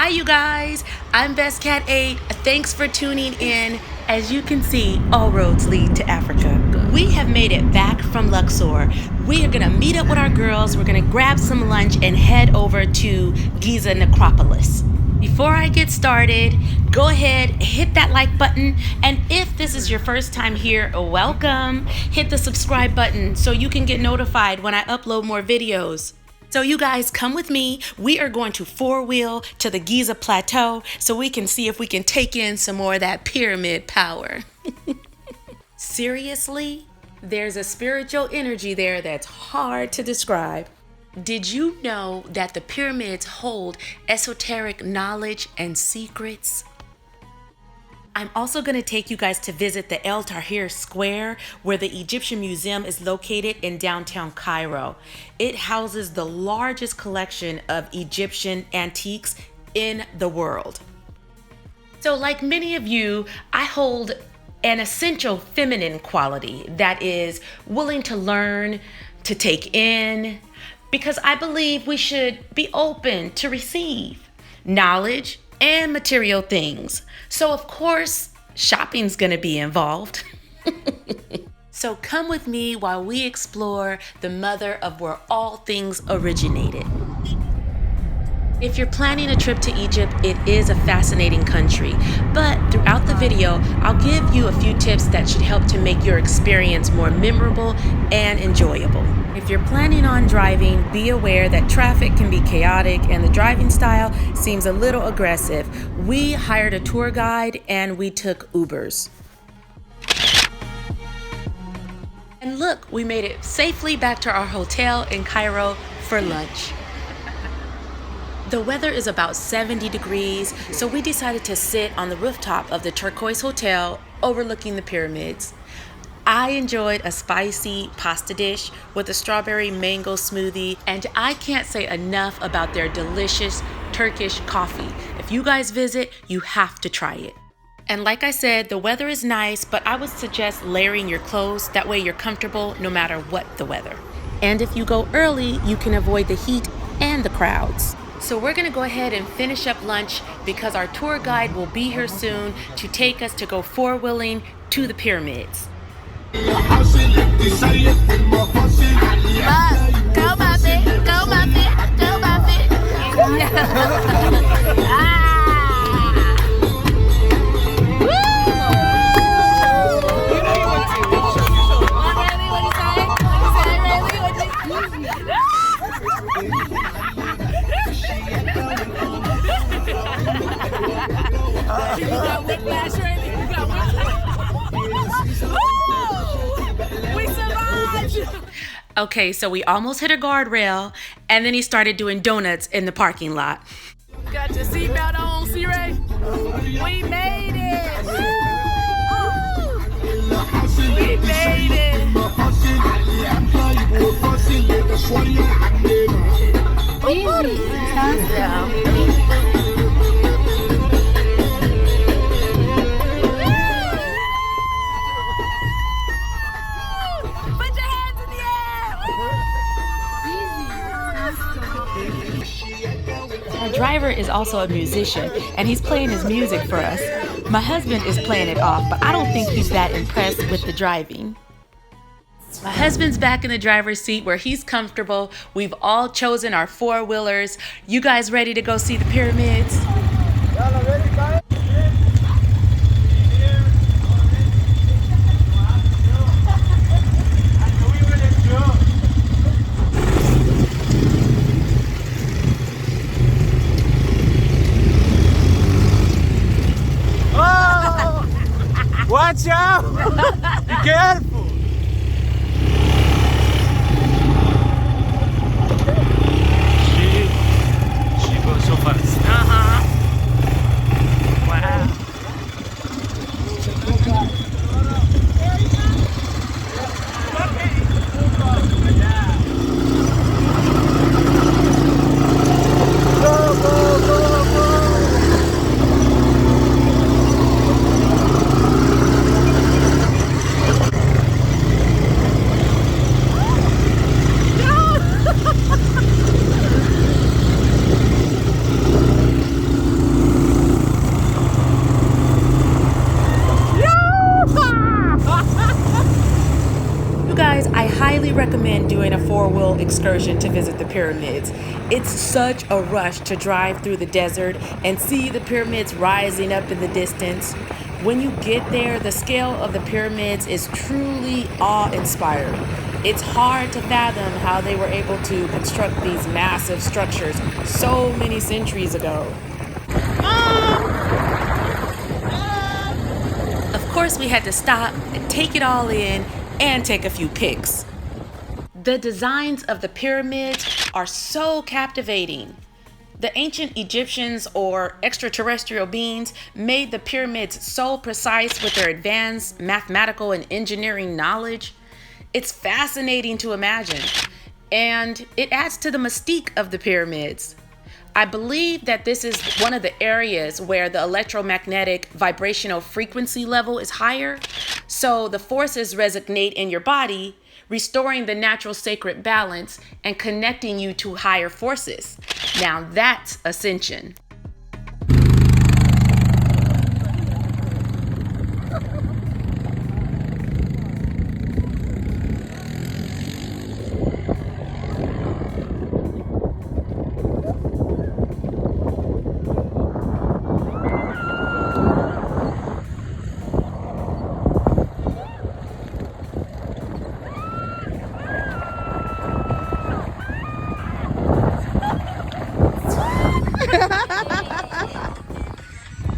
Hi you guys, I'm Best Cat 8. Thanks for tuning in. As you can see, all roads lead to Africa. We have made it back from Luxor. We are gonna meet up with our girls, we're gonna grab some lunch and head over to Giza Necropolis. Before I get started, go ahead, hit that like button, and if this is your first time here, welcome. Hit the subscribe button so you can get notified when I upload more videos. So you guys come with me. We are going to four-wheel to the Giza Plateau so we can see if we can take in some more of that pyramid power. Seriously, there's a spiritual energy there that's hard to describe. Did you know that the pyramids hold esoteric knowledge and secrets? I'm also going to take you guys to visit the El Tahrir Square, where the Egyptian Museum is located in downtown Cairo. It houses the largest collection of Egyptian antiques in the world. So like many of you, I hold an essential feminine quality that is willing to learn, to take in, because I believe we should be open to receive knowledge and material things. So of course, shopping's gonna be involved. So come with me while we explore the mother of where all things originated. If you're planning a trip to Egypt, it is a fascinating country. But throughout the video, I'll give you a few tips that should help to make your experience more memorable and enjoyable. If you're planning on driving, be aware that traffic can be chaotic and the driving style seems a little aggressive. We hired a tour guide and we took Ubers. And look, we made it safely back to our hotel in Cairo for lunch. The weather is about 70 degrees, so we decided to sit on the rooftop of the Turquoise Hotel overlooking the pyramids. I enjoyed a spicy pasta dish with a strawberry mango smoothie, and I can't say enough about their delicious Turkish coffee. If you guys visit, you have to try it. And like I said, the weather is nice, but I would suggest layering your clothes. That way you're comfortable no matter what the weather. And if you go early, you can avoid the heat and the crowds. So we're gonna go ahead and finish up lunch because our tour guide will be here soon to take us to go four-wheeling to the pyramids. Go Muppet, go Muppet, go Muppet. You got whiplash or anything? You got whiplash? We survived! Okay, so we almost hit a guardrail, and then he started doing donuts in the parking lot. Got your seatbelt on, C-Ray? We made it! Woo! We made it! Put your hands in the air! Our driver is also a musician, and he's playing his music for us. My husband is playing it off, but I don't think he's that impressed with the driving. My husband's back in the driver's seat where he's comfortable. We've all chosen our four-wheelers. You guys ready to go see the pyramids? Watch out! Be careful! She goes so fast. Wow. recommend doing a four-wheel excursion to visit the pyramids. It's such a rush to drive through the desert and see the pyramids rising up in the distance. When you get there, the scale of the pyramids is truly awe-inspiring. It's hard to fathom how they were able to construct these massive structures so many centuries ago. Of course, we had to stop and take it all in and take a few pics. The designs of the pyramids are so captivating. The ancient Egyptians or extraterrestrial beings made the pyramids so precise with their advanced mathematical and engineering knowledge. It's fascinating to imagine, and it adds to the mystique of the pyramids. I believe that this is one of the areas where the electromagnetic vibrational frequency level is higher, so the forces resonate in your body, restoring the natural sacred balance and connecting you to higher forces. Now that's ascension.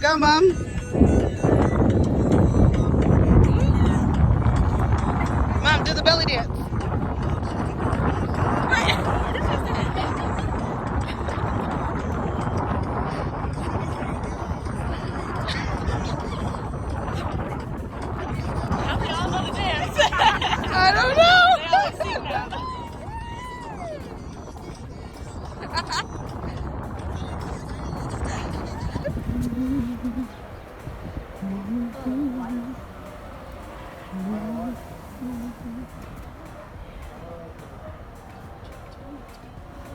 Go, Mom. Mom, do the belly dance. How we all know the dance? I don't know. They always sing now.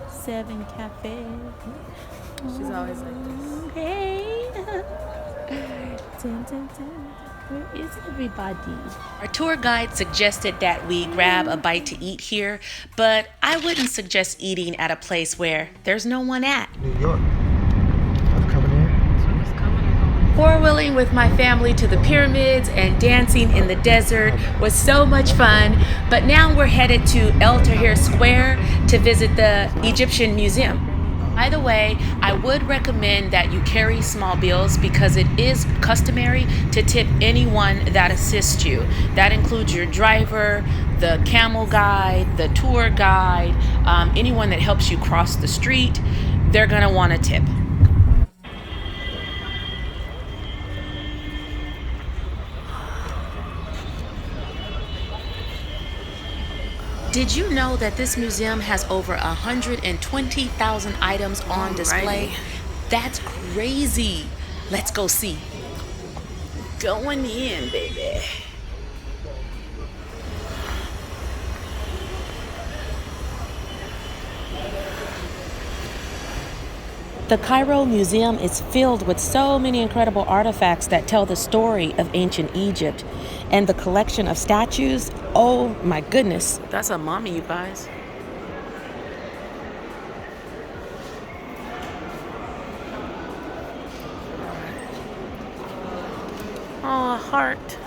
Seven Cafe. She's always like this. Hey. Dun, dun, dun. Where is everybody? Our tour guide suggested that we grab a bite to eat here, but I wouldn't suggest eating at a place where there's no one at. New York. I'm coming here. Four-wheeling with my family to the pyramids and dancing in the desert was so much fun, but now we're headed to El Tahrir Square to visit the Egyptian Museum. By the way, I would recommend that you carry small bills because it is customary to tip anyone that assists you. That includes your driver, the camel guide, the tour guide, anyone that helps you cross the street. They're gonna want a tip. Did you know that this museum has over 120,000 items on display? That's crazy. Let's go see. Going in, baby. The Cairo Museum is filled with so many incredible artifacts that tell the story of ancient Egypt. And the collection of statues, oh my goodness. That's a mummy, you guys. Oh, a heart.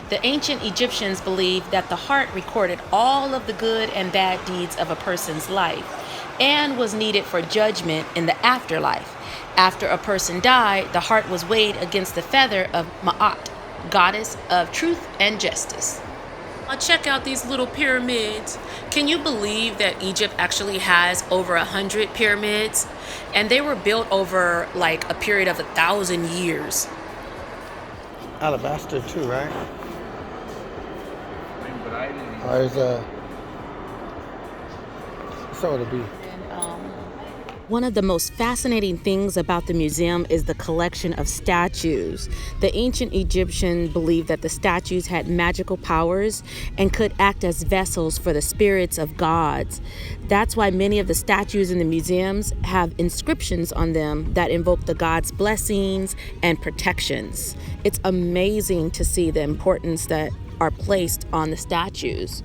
The ancient Egyptians believed that the heart recorded all of the good and bad deeds of a person's life and was needed for judgment in the afterlife. After a person died, the heart was weighed against the feather of Ma'at, goddess of truth and justice. Now check out these little pyramids. Can you believe that Egypt actually has over 100 pyramids? And they were built over like a period of 1,000 years. Alabaster too, right? Or is so it'll be. One of the most fascinating things about the museum is the collection of statues. The ancient Egyptians believed that the statues had magical powers and could act as vessels for the spirits of gods. That's why many of the statues in the museums have inscriptions on them that invoke the gods' blessings and protections. It's amazing to see the importance that are placed on the statues.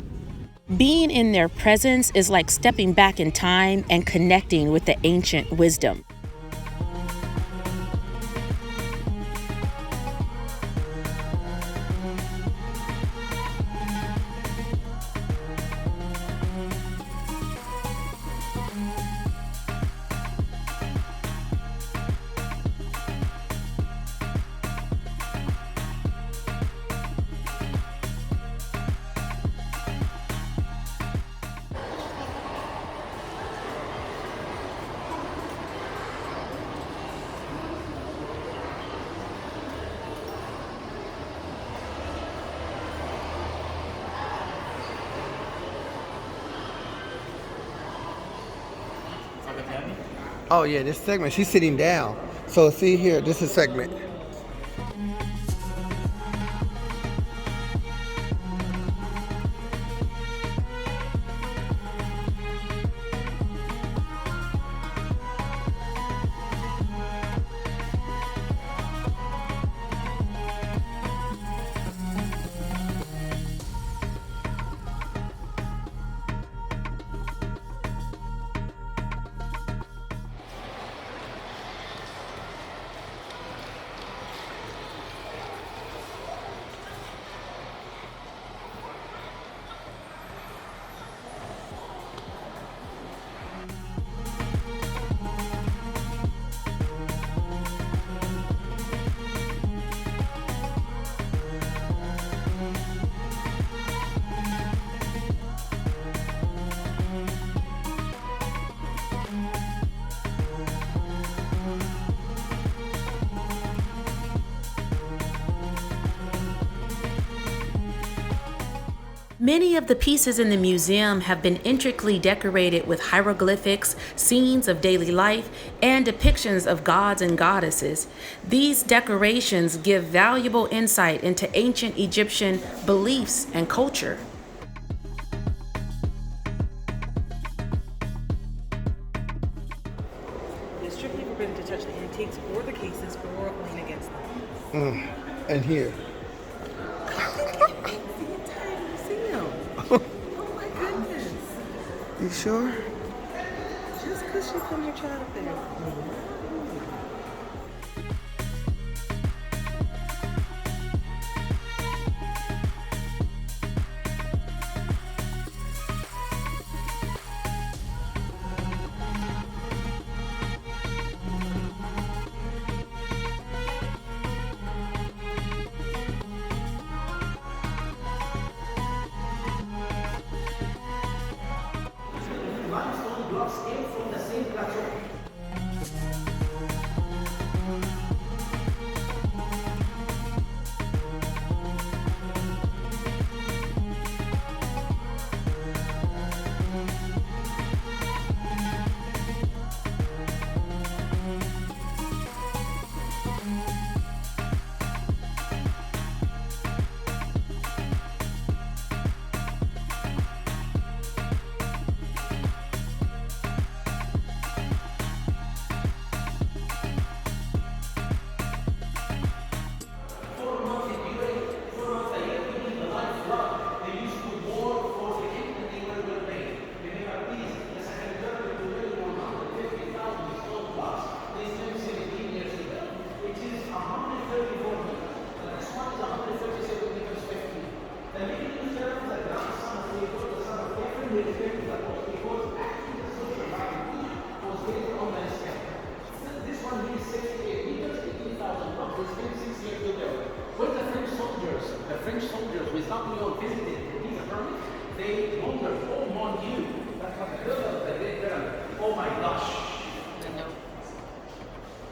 Being in their presence is like stepping back in time and connecting with the ancient wisdom. Oh yeah, this segment, she's sitting down. So see here, this is segment. Many of the pieces in the museum have been intricately decorated with hieroglyphics, scenes of daily life, and depictions of gods and goddesses. These decorations give valuable insight into ancient Egyptian beliefs and culture. It's strictly forbidden to touch the antiques or the cases or lean against them. And here. Oh my goodness. You sure? Just because you put your child there.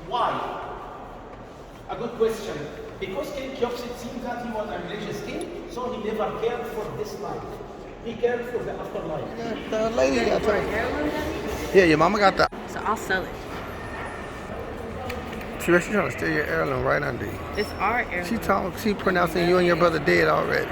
Why? A good question. Because King Kheopsed seemed that he was a religious king, so he never cared for this life. He cared for the afterlife. The lady got that. Yeah, your mama got that. So I'll sell it. She's trying to steal your heirloom right under you. It's our heirloom. She pronouncing you and your brother dead already.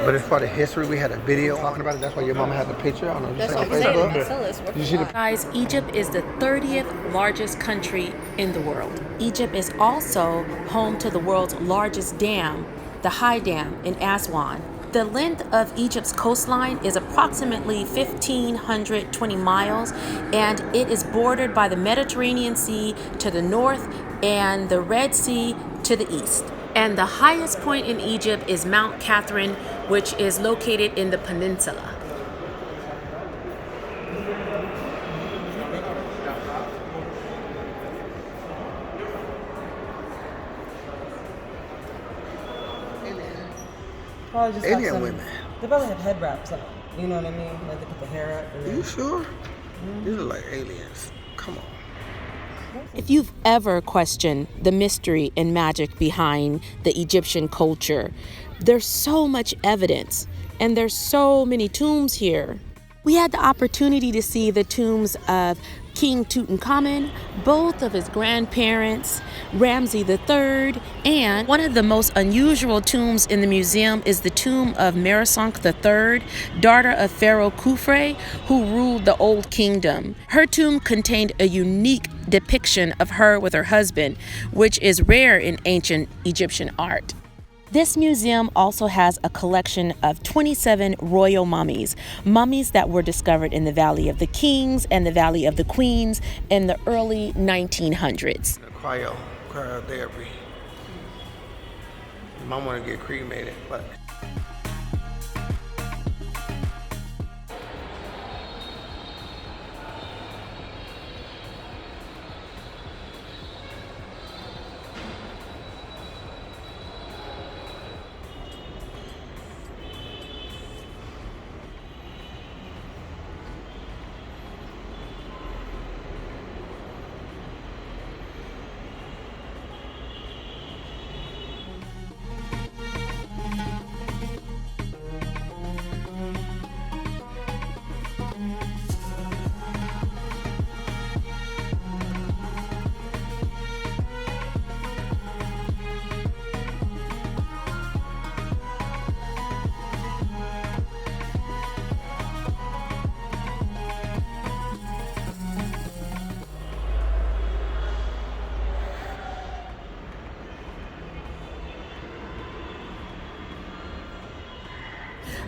But it's part of history. We had a video talking about it. That's why your mama had the picture. I don't know. That's on what I'm Facebook. saying. You see the Guys, Egypt is the 30th largest country in the world. Egypt is also home to the world's largest dam, the High Dam in Aswan. The length of Egypt's coastline is approximately 1,520 miles, and it is bordered by the Mediterranean Sea to the north and the Red Sea to the east. And the highest point in Egypt is Mount Catherine, which is located in the peninsula. Probably just Indian have some, women. They probably have head wraps on. You know what I mean? Like they put the hair up. Are you sure? These are like aliens. Come on. If you've ever questioned the mystery and magic behind the Egyptian culture, there's so much evidence and there's so many tombs here. We had the opportunity to see the tombs of King Tutankhamun, both of his grandparents, Ramses III, and one of the most unusual tombs in the museum is the tomb of Merisonk III, daughter of Pharaoh Khufre, who ruled the Old Kingdom. Her tomb contained a unique depiction of her with her husband, which is rare in ancient Egyptian art. This museum also has a collection of 27 royal mummies that were discovered in the Valley of the Kings and the Valley of the Queens in the early 1900s. Cryotherapy. Mom want to get cremated, but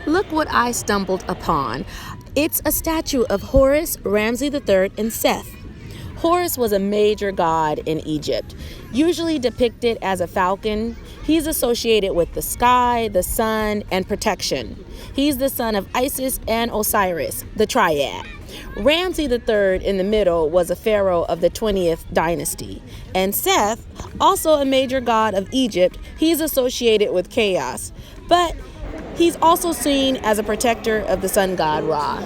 Look what I stumbled upon. It's a statue of Horus, Ramses III, and Seth. Horus was a major god in Egypt, usually depicted as a falcon. He's associated with the sky, the sun, and protection. He's the son of Isis and Osiris, the triad. Ramses III in the middle was a pharaoh of the 20th dynasty. And Seth, also a major god of Egypt, he's associated with chaos. But he's also seen as a protector of the sun god Ra.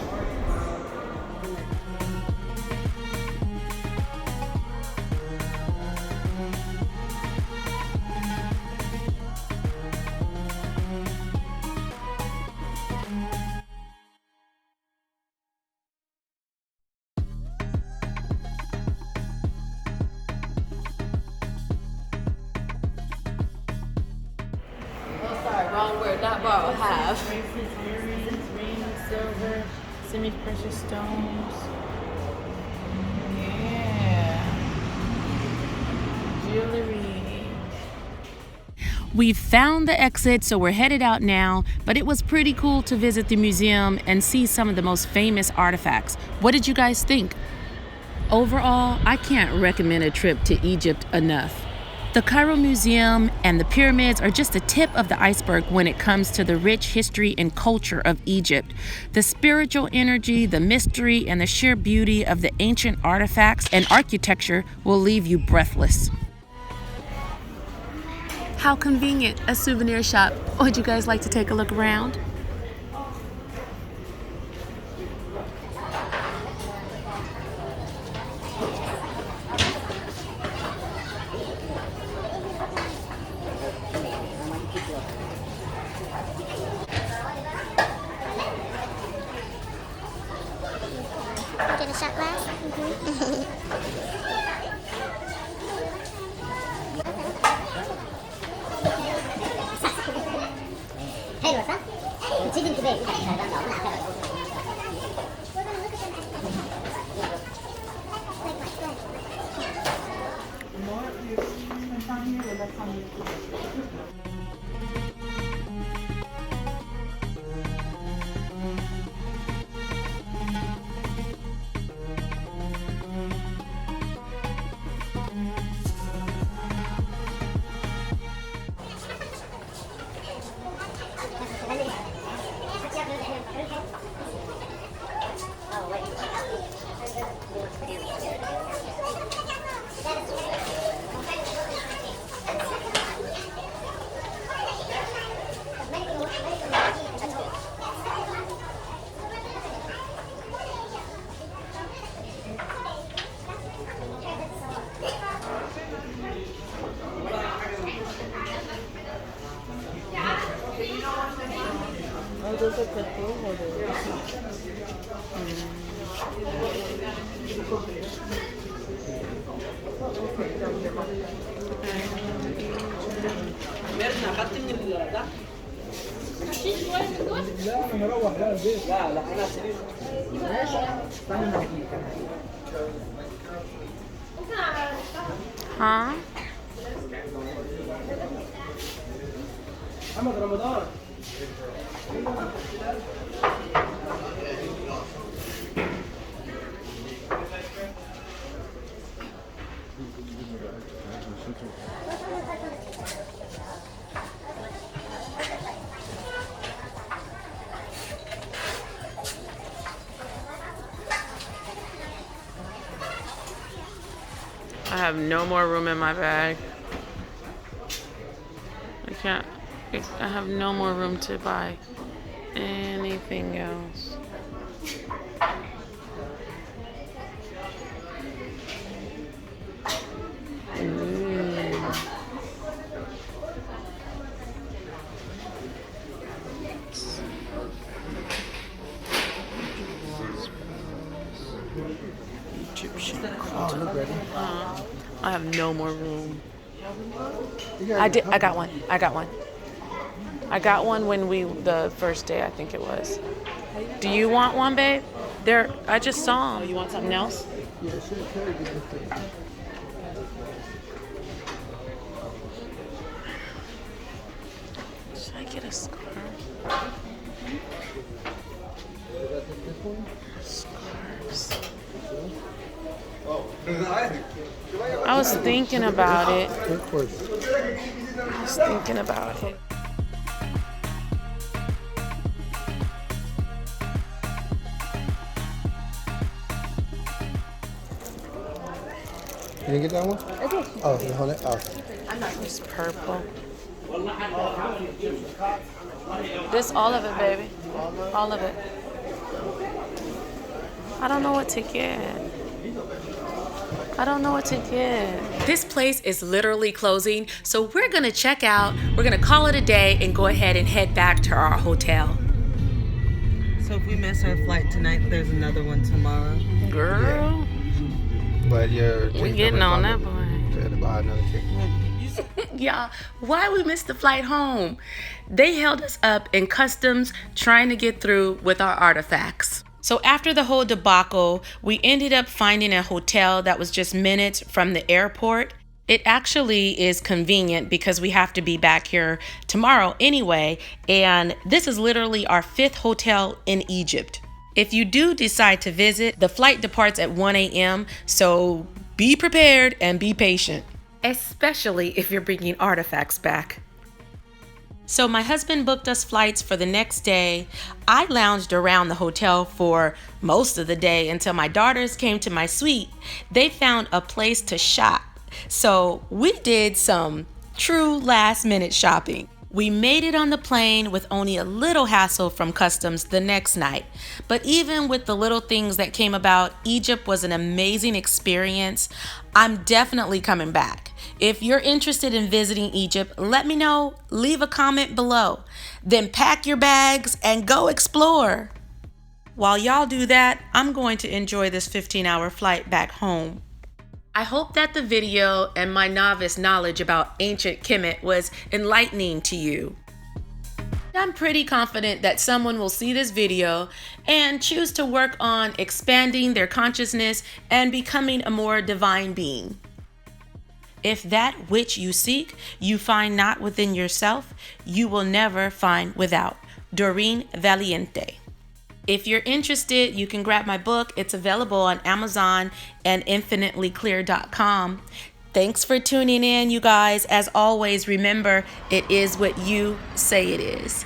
Wrong word, not borrow, have. Earrings, silver, semi-precious stones. Yeah. Jewelry. We've found the exit, so we're headed out now, but it was pretty cool to visit the museum and see some of the most famous artifacts. What did you guys think? Overall, I can't recommend a trip to Egypt enough. The Cairo Museum and the pyramids are just the tip of the iceberg when it comes to the rich history and culture of Egypt. The spiritual energy, the mystery, and the sheer beauty of the ancient artifacts and architecture will leave you breathless. How convenient, a souvenir shop. Would you guys like to take a look around? Get a shot glass? حلوة صح؟ تيجي انتباهي Huh? I have no more room in my bag. I have no more room to buy anything else. I have no more room. I got one. I got one when the first day, I think it was. Do you want one, babe? I just saw them. You want something else? Yeah, should have carried this thing. Should I get a scarf? Scarves. I was thinking about it. Of course. I was thinking about it. You didn't get that one? I did. Oh, you hold it? Oh. It's purple. This, all of it, baby. All of it. I don't know what to get. This place is literally closing, so we're gonna check out. We're gonna call it a day and go ahead and head back to our hotel. So if we miss our flight tonight, there's another one tomorrow. Girl, But we getting on that boy. So you had to buy another ticket. Y'all, why we missed the flight home? They held us up in customs trying to get through with our artifacts. So after the whole debacle, we ended up finding a hotel that was just minutes from the airport. It actually is convenient because we have to be back here tomorrow anyway, and this is literally our 5th hotel in Egypt. If you do decide to visit, the flight departs at 1 a.m., so be prepared and be patient, especially if you're bringing artifacts back. So my husband booked us flights for the next day. I lounged around the hotel for most of the day until my daughters came to my suite. They found a place to shop. So we did some true last-minute shopping. We made it on the plane with only a little hassle from customs the next night. But even with the little things that came about, Egypt was an amazing experience. I'm definitely coming back. If you're interested in visiting Egypt, let me know. Leave a comment below. Then pack your bags and go explore. While y'all do that, I'm going to enjoy this 15-hour flight back home. I hope that the video and my novice knowledge about ancient Kemet was enlightening to you. I'm pretty confident that someone will see this video and choose to work on expanding their consciousness and becoming a more divine being. If that which you seek, you find not within yourself, you will never find without. Doreen Valiente. If you're interested, you can grab my book. It's available on Amazon and infinitelyclear.com. Thanks for tuning in, you guys. As always, remember, it is what you say it is.